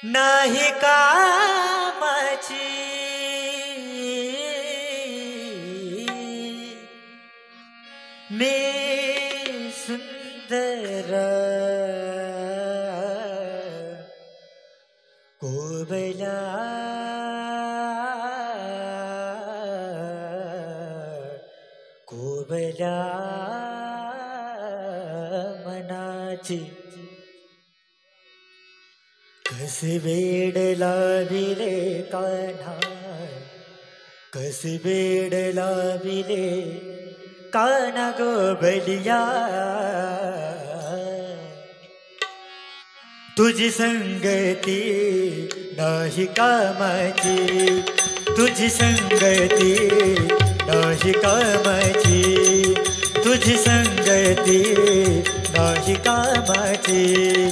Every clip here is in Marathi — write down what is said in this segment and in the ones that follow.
नाही कामाची मी सुंदर कोवल्या कोवल्या मनाची कसे वेड लाविले कान्हा कसे वेड लाविले कान्हा गोबलिया तुझी संगती नाही कामाची तुझी संगती नाही कामाची तुझी संगती नाही कामाची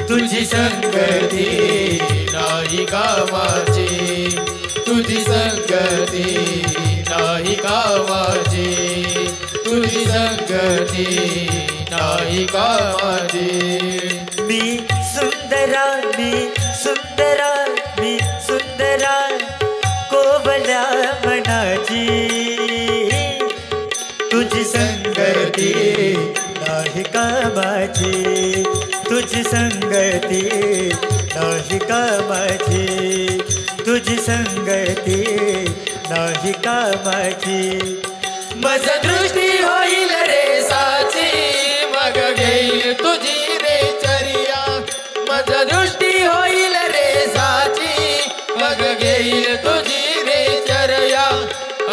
तुझी संगती नाही कामाची तुझी संगती नाही कामाची तुझी संगती नाही कामाची मी सुंदरा मी सुंदरा मी सुंदरा कोवल्या मनाची तुझी संगती नाही कामाची तुझी संगती नाही कामाची तुझी संगती नाही कामाची मज दृष्टी होईल रे साची मग घेईल तुझी रे चर्या मज दृष्टी होईल रे साची मग घेईल तुझी रे चर्या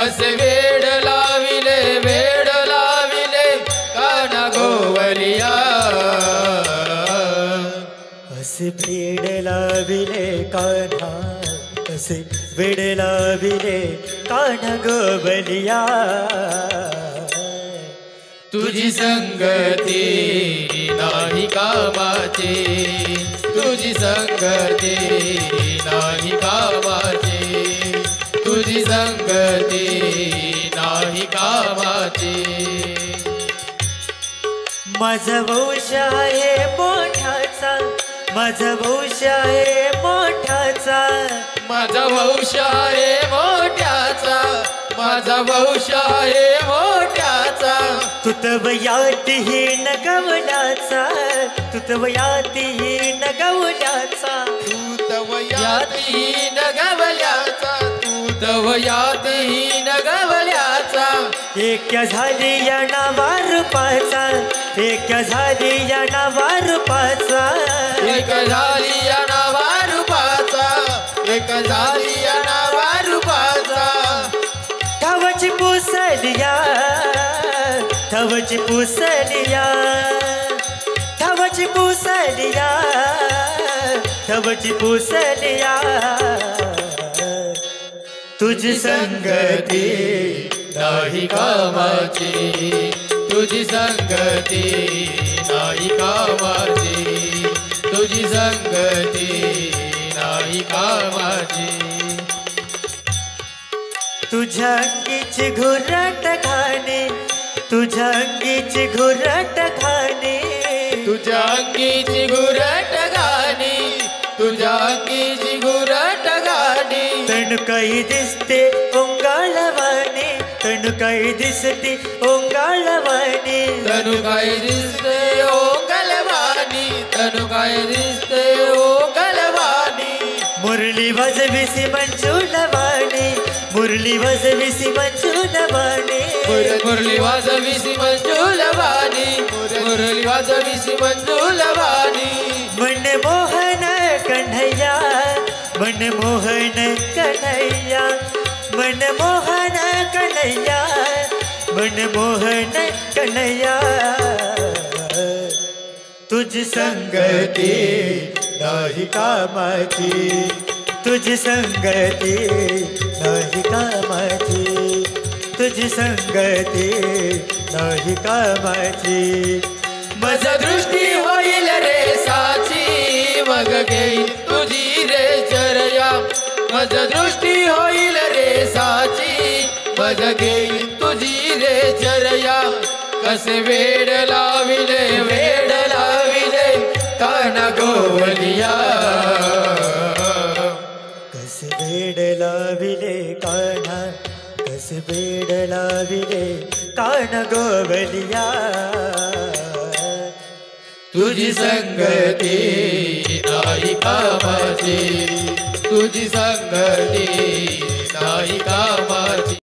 असे वेड लाविले काना गोवलिया असे वेड लाविले कान्हा असे वेड लाविले कान्हा गोवलिया तुझी संगती नाही कामाची तुझी संगती नाही कामाची तुझी संगती नाही कामाची माझा वंश आहे मोठाचा माझा वंश आहे मोठाचा माझा वंश आहे मोठ्याचा माझा वंश आहे मोठ्याचा तू तवयातहीन गवल्याचा तू तवयातहीन गवल्याचा तू तवयातहीन गवल्याचा तू तवयातहीन गवल्याचा एक्या झाली या नावारूपाचा एक्या झाली या नावारूपाचा एक झाली या नावारूपाचा एक झाली या नावारूपाचा थवची पुसलिया थवची पुसलिया थवची पुसलिया थवची पुसलिया तुझी संगती नाही कामाची तुझी संगती नाही कामाची तुझी संगती नाही कामाची तुझ्या अंगीची घुरट खाणे तुझ्या अंगीची घुरट खाणे तुझ्या अंगीची घुरट गाणी तुझ्या अंगीची घुरट गाणी तण काही दिसते ओंगाळवाणी तण काही दिसते ओंगाळवाणी तनु काय दिसते ओ गलवानी तनु काय दिसते ओ गलवानी मुरली वाजविसी मंजूलवाणी मुरली वाजविसी मंजूलवाणी मुरली वाजविसी मंजूलवाणी मुरली वाजविसी मंजूलवाणी मन मोहन कन्हैया मन मोहन कन्हैया मन मोहन कन्हैया मन मोहन कन्हैया तुझी संगती नाही कामाची तुझी संगती नाही कामाची तुझी संगती नाही कामाची मज दृष्टी होईल रे साची मग घेईल तुझी रे चर्या मज दृष्टी होईल रे साची मग घेईल तुझी रे चर्या कसे वेड लाविले काना गोवलिया लाविले कान्हा कस वेड लाविले कान गोवलिया तुझी संगती नाही कामाची तुझी संगती